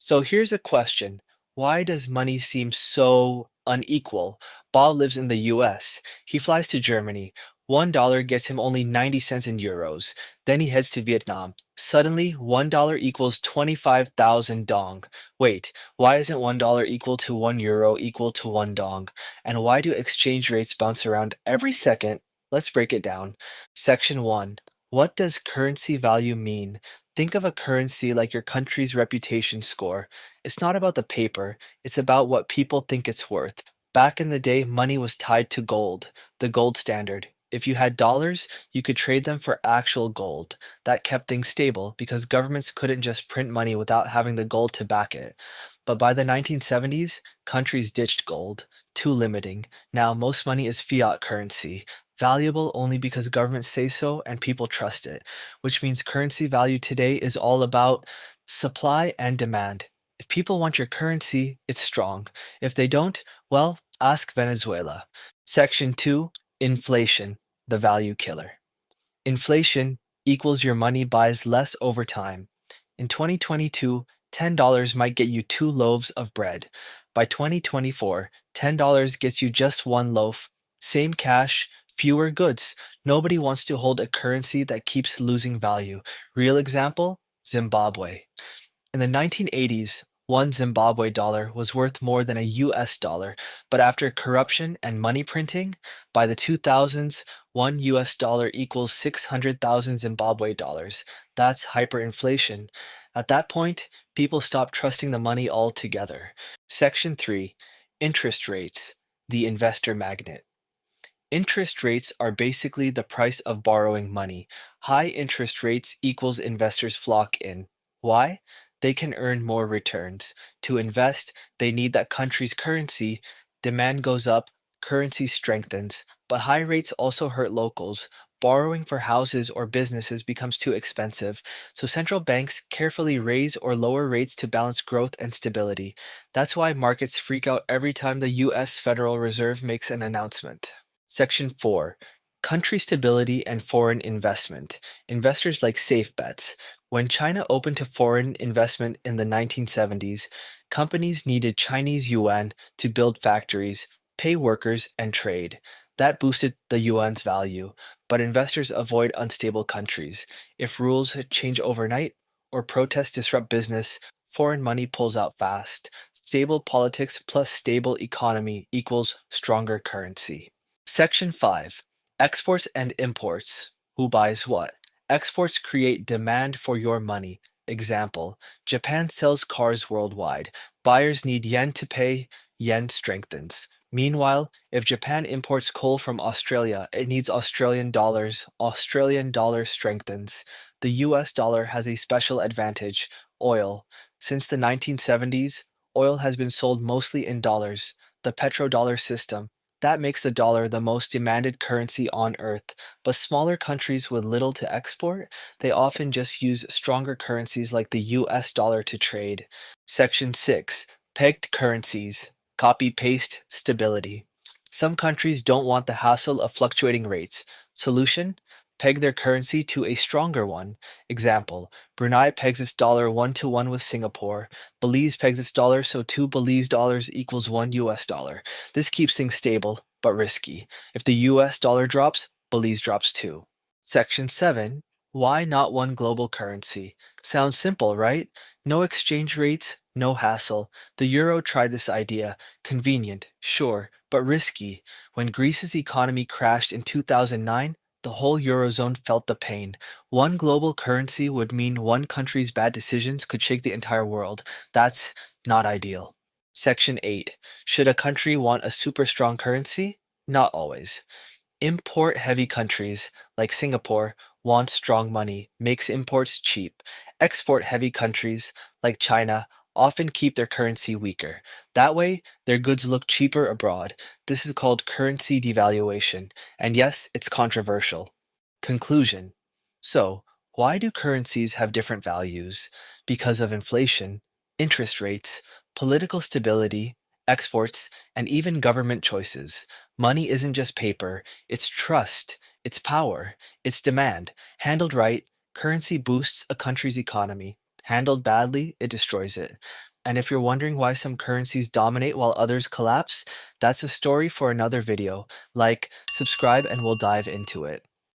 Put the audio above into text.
So here's a question. Why does money seem so unequal? Bob lives in the US. He flies to Germany. $1 gets him only 90 cents in euros. Then he heads to Vietnam. Suddenly, $1 equals 25,000 dong. Wait, why isn't $1 equal to €1 equal to 1 dong? And why do exchange rates bounce around every second? Let's break it down. Section 1. What does currency value mean? Think of a currency like your country's reputation score. It's not about the paper, it's about what people think it's worth. Back in the day, money was tied to gold, the gold standard. If you had dollars, you could trade them for actual gold. That kept things stable because governments couldn't just print money without having the gold to back it. But by the 1970s, countries ditched gold, too limiting. Now most money is fiat currency, valuable only because governments say so and people trust it, which means currency value today is all about supply and demand. If people want your currency, it's strong. If they don't, well, ask Venezuela. Section 2. Inflation, the value killer. Inflation equals your money buys less over time. In 2022, $10 might get you two loaves of bread. By 2024, $10 gets you just one loaf. Same cash, fewer goods. Nobody wants to hold a currency that keeps losing value. Real example? Zimbabwe. In the 1980s, one Zimbabwe dollar was worth more than a US dollar, but after corruption and money printing, by the 2000s, one US dollar equals 600,000 Zimbabwe dollars. That's hyperinflation. At that point, people stopped trusting the money altogether. Section 3. Interest rates, the investor magnet. Interest rates are basically the price of borrowing money. High interest rates equals investors flock in. Why? They can earn more returns. To invest, they need that country's currency. Demand goes up, currency strengthens. But high rates also hurt locals. Borrowing for houses or businesses becomes too expensive, so central banks carefully raise or lower rates to balance growth and stability. That's why markets freak out every time the US Federal Reserve makes an announcement. Section 4. Country stability and foreign investment. Investors like safe bets. When China opened to foreign investment in the 1970s, companies needed Chinese yuan to build factories, pay workers, and trade. That boosted the yuan's value, but investors avoid unstable countries. If rules change overnight or protests disrupt business, foreign money pulls out fast. Stable politics plus stable economy equals stronger currency. Section 5. Exports and imports. Who buys what? Exports create demand for your money. Example, Japan sells cars worldwide. Buyers need yen to pay, yen strengthens. Meanwhile, if Japan imports coal from Australia, it needs Australian dollars. Australian dollar strengthens. The US dollar has a special advantage, oil. Since the 1970s, oil has been sold mostly in dollars, the petrodollar system. That makes the dollar the most demanded currency on earth, but smaller countries with little to export, they often just use stronger currencies like the US dollar to trade. Section 6. Pegged currencies. Copy paste stability. Some countries don't want the hassle of fluctuating rates. Solution? Peg their currency to a stronger one. Example, Brunei pegs its dollar 1 to 1 with Singapore. Belize pegs its dollar so two Belize dollars equals one US dollar. This keeps things stable, but risky. If the US dollar drops, Belize drops too. Section 7. Why not one global currency? Sounds simple, right? No exchange rates, no hassle. The euro tried this idea. Convenient, sure, but risky. When Greece's economy crashed in 2009, the whole Eurozone felt the pain. One global currency would mean one country's bad decisions could shake the entire world. That's not ideal. Section 8. Should a country want a super strong currency? Not always. Import-heavy countries, like Singapore, want strong money, makes imports cheap. Export-heavy countries, like China, often keep their currency weaker. That way, their goods look cheaper abroad. This is called currency devaluation, and yes, it's controversial. Conclusion. So, why do currencies have different values? Because of inflation, interest rates, political stability, exports, and even government choices. Money isn't just paper, it's trust, it's power, it's demand. Handled right, currency boosts a country's economy. Handled badly, it destroys it. And if you're wondering why some currencies dominate while others collapse, that's a story for another video. Like, subscribe, and we'll dive into it.